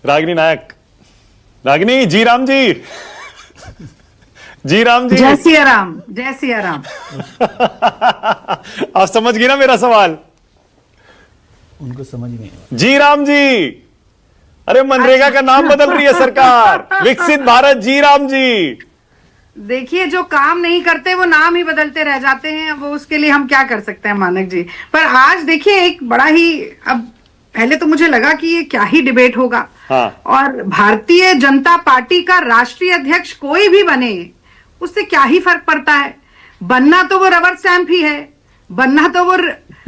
रागिनी नायक, रागिनी जी राम जी, जी राम जी, जय सिया राम, जय सिया राम। आप समझ गई ना मेरा सवाल? उनको समझ नहीं आया। जी राम जी, अरे मनरेगा का नाम बदल रही है सरकार, विकसित भारत जी राम जी। देखिए, जो काम नहीं करते वो नाम ही बदलते रह जाते हैं। अब वो उसके लिए हम क्या कर सकते हैं मानक जी। पर आज देखिए एक बड़ा ही, अब पहले तो मुझे लगा कि ये क्या ही डिबेट होगा। हाँ। और भारतीय जनता पार्टी का राष्ट्रीय अध्यक्ष कोई भी बने, उससे क्या ही फर्क पड़ता है। बनना तो वो रबर स्टैंप ही है, बनना तो वो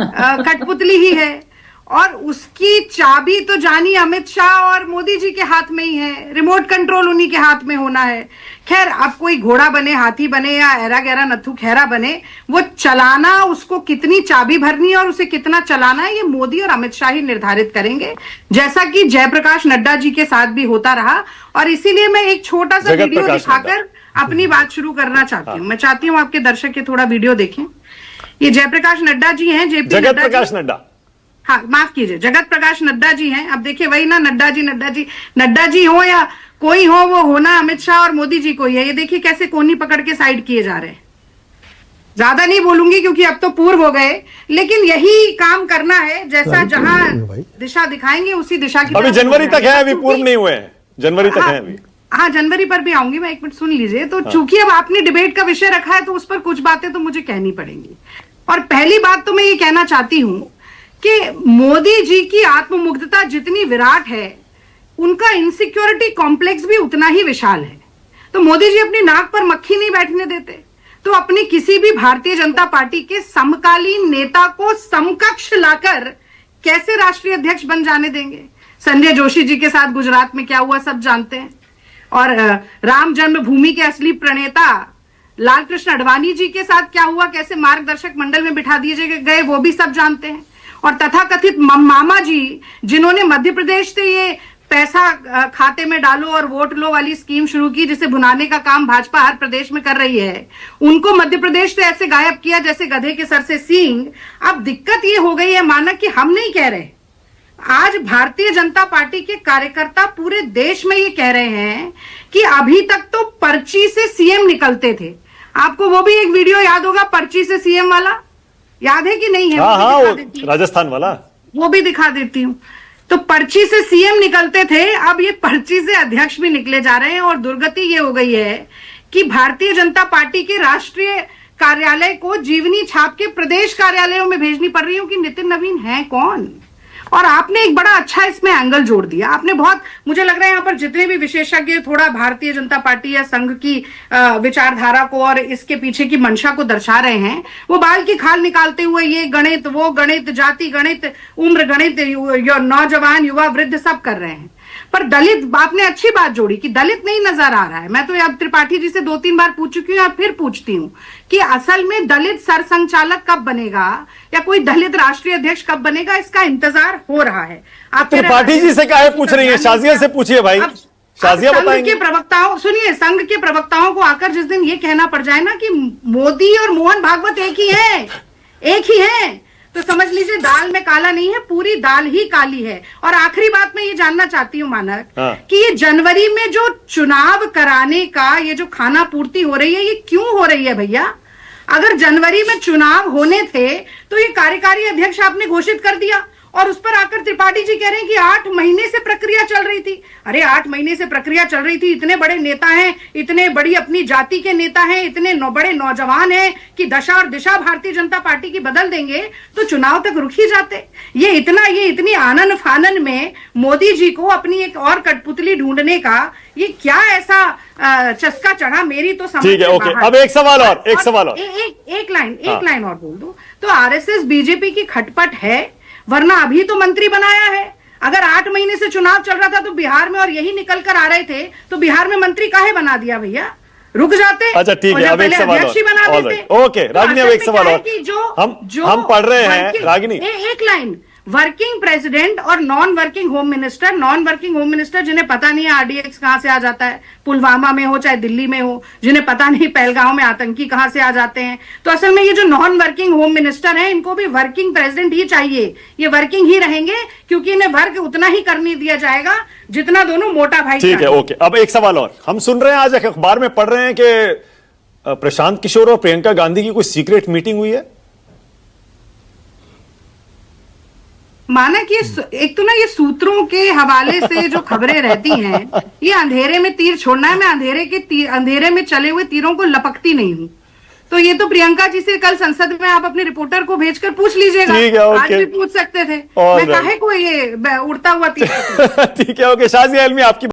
कठपुतली ही है, और उसकी चाबी तो जानी अमित शाह और मोदी जी के हाथ में ही है। रिमोट कंट्रोल उन्हीं के हाथ में होना है। खैर, अब कोई घोड़ा बने, हाथी बने या ऐरा गैरा नत्थू खैरा बने, वो चलाना, उसको कितनी चाबी भरनी है और उसे कितना चलाना है, ये मोदी और अमित शाह ही निर्धारित करेंगे, जैसा कि जयप्रकाश नड्डा जी के साथ भी होता रहा। और इसीलिए मैं एक छोटा सा वीडियो दिखाकर अपनी बात शुरू करना चाहती हूँ। मैं चाहती हूँ आपके दर्शक ये थोड़ा वीडियो देखें। ये जयप्रकाश नड्डा जी हैं, जगत प्रकाश नड्डा, हाँ माफ कीजिए, जगत प्रकाश नड्डा जी हैं। अब देखिए वही ना, नड्डा जी हो या कोई हो, वो होना अमित शाह और मोदी जी को ही है। ये देखिए कैसे कोनी पकड़ के साइड किए जा रहे हैं। ज्यादा नहीं बोलूंगी क्योंकि अब तो पूर्व हो गए, लेकिन यही काम करना है। जैसा जहां दिशा दिखाएंगे उसी दिशा की। अभी जनवरी तक है, अभी पूर्व नहीं हुए हैं, जनवरी तक है अभी। हाँ, जनवरी पर भी आऊंगी मैं, एक मिनट सुन लीजिए। तो चूंकि अब आपने डिबेट का विषय रखा है तो उस पर कुछ बातें तो मुझे कहनी पड़ेंगी। और पहली बात तो मैं ये कहना चाहती हूं कि मोदी जी की आत्ममुग्धता जितनी विराट है, उनका इनसिक्योरिटी कॉम्प्लेक्स भी उतना ही विशाल है। तो मोदी जी अपनी नाक पर मक्खी नहीं बैठने देते, तो अपनी किसी भी भारतीय जनता पार्टी के समकालीन नेता को समकक्ष लाकर कैसे राष्ट्रीय अध्यक्ष बन जाने देंगे? संजय जोशी जी के साथ गुजरात में क्या हुआ सब जानते हैं। और राम जन्मभूमि के असली प्रणेता लाल कृष्ण आडवाणी जी के साथ क्या हुआ, कैसे मार्गदर्शक मंडल में बिठा दिए गए, वो भी सब जानते हैं। और तथाकथित मामा जी, जिन्होंने मध्य प्रदेश से ये पैसा खाते में डालो और वोट लो वाली स्कीम शुरू की, जिसे भुनाने का काम भाजपा हर प्रदेश में कर रही है, उनको मध्य प्रदेश से ऐसे गायब किया जैसे गधे के सर से सींग। अब दिक्कत ये हो गई है मानक कि हम नहीं कह रहे, आज भारतीय जनता पार्टी के कार्यकर्ता पूरे देश में ये कह रहे हैं कि अभी तक तो पर्ची से सीएम निकलते थे। आपको वो भी एक वीडियो याद होगा, पर्ची से सीएम वाला, याद है कि नहीं है? हाँ, राजस्थान वाला, वो भी दिखा देती हूँ। तो पर्ची से सीएम निकलते थे, अब ये पर्ची से अध्यक्ष भी निकले जा रहे हैं। और दुर्गति ये हो गई है कि भारतीय जनता पार्टी के राष्ट्रीय कार्यालय को जीवनी छाप के प्रदेश कार्यालयों में भेजनी पड़ रही है कि नितिन नवीन है कौन। और आपने एक बड़ा अच्छा इसमें एंगल जोड़ दिया। आपने बहुत, मुझे लग रहा है यहाँ पर जितने भी विशेषज्ञ थोड़ा भारतीय जनता पार्टी या संघ की विचारधारा को और इसके पीछे की मंशा को दर्शा रहे हैं, वो बाल की खाल निकालते हुए ये गणित, वो गणित, जाति गणित, उम्र गणित, नौजवान, युवा, वृद्ध सब कर रहे हैं। पर दलित, आपने अच्छी बात जोड़ी कि दलित नहीं नजर आ रहा है। मैं तो अब त्रिपाठी जी से 2-3 बार पूछ चुकी हूँ और फिर पूछती हूँ कि असल में दलित सरसंघचालक कब बनेगा या कोई दलित राष्ट्रीय अध्यक्ष कब बनेगा, इसका इंतजार हो रहा है। आप त्रिपाठी जी से काहे पूछ रही है? शाजिया से पूछिए भाई, शाजिया बताएंगे। संघ के प्रवक्ताओं, सुनिए, संघ के प्रवक्ताओं को आकर जिस दिन ये कहना पड़ जाए ना कि मोदी और मोहन भागवत एक ही है, एक ही है, तो समझ लीजिए दाल में काला नहीं है, पूरी दाल ही काली है। और आखिरी बात मैं ये जानना चाहती हूँ मानक, कि ये जनवरी में जो चुनाव कराने का ये जो खाना पूर्ति हो रही है, ये क्यों हो रही है भैया? अगर जनवरी में चुनाव होने थे तो ये कार्यकारी अध्यक्ष आपने घोषित कर दिया, और उस पर आकर त्रिपाठी जी कह रहे हैं कि 8 महीने से प्रक्रिया चल रही थी। अरे 8 महीने से प्रक्रिया चल रही थी, इतने बड़े नेता हैं, इतने बड़ी अपनी जाति के नेता हैं, इतने बड़े नौजवान हैं कि दशा और दिशा भारतीय जनता पार्टी की बदल देंगे, तो चुनाव तक रुक ही जाते। ये इतनी आनन फानन में मोदी जी को अपनी एक और कठपुतली ढूंढने का ये क्या ऐसा चस्का चढ़ा, मेरी तो समझ ठीक है, ओके। अब एक सवाल और, एक लाइन और बोल दूं तो आरएसएस बीजेपी की खटपट है, वरना अभी तो मंत्री बनाया है। अगर 8 महीने से चुनाव चल रहा था तो बिहार में, और यही निकल कर आ रहे थे, तो बिहार में मंत्री काहे बना दिया भैया? रुक जाते। अच्छा ठीक है, अब एक सवाल और। ओके रागिनी, अब एक सवाल और। हम पढ़ रहे हैं रागिनी, एक लाइन, वर्किंग प्रेसिडेंट और नॉन वर्किंग होम मिनिस्टर जिन्हें पता नहीं है आरडीएक्स कहां से आ जाता है, पुलवामा में हो चाहे दिल्ली में हो, जिन्हें पता नहीं पहलगांव में आतंकी कहां से आ जाते हैं। तो असल में ये जो नॉन वर्किंग होम मिनिस्टर हैं, इनको भी वर्किंग प्रेसिडेंट ही चाहिए। ये वर्किंग ही रहेंगे क्योंकि इन्हें वर्क उतना ही करने दिया जाएगा जितना दोनों मोटा भाई ठीक है, ओके। अब एक सवाल और, हम सुन रहे हैं, आज अखबार में पढ़ रहे हैं कि प्रशांत किशोर और प्रियंका गांधी की कोई सीक्रेट मीटिंग हुई है। माना कि एक तो ना ये सूत्रों के हवाले से जो खबरें रहती हैं, ये अंधेरे में तीर छोड़ना है। मैं अंधेरे में चले हुए तीरों को लपकती नहीं हूं। तो ये तो प्रियंका जी से कल संसद में आप अपने रिपोर्टर को भेजकर पूछ लीजिएगा। ठीक है, ओके। आज भी पूछ सकते थे। All मैं right. काहे को ये उड़ता हुआ तीर ठीक है, ओके। शाज़िया इल्मी, आपकी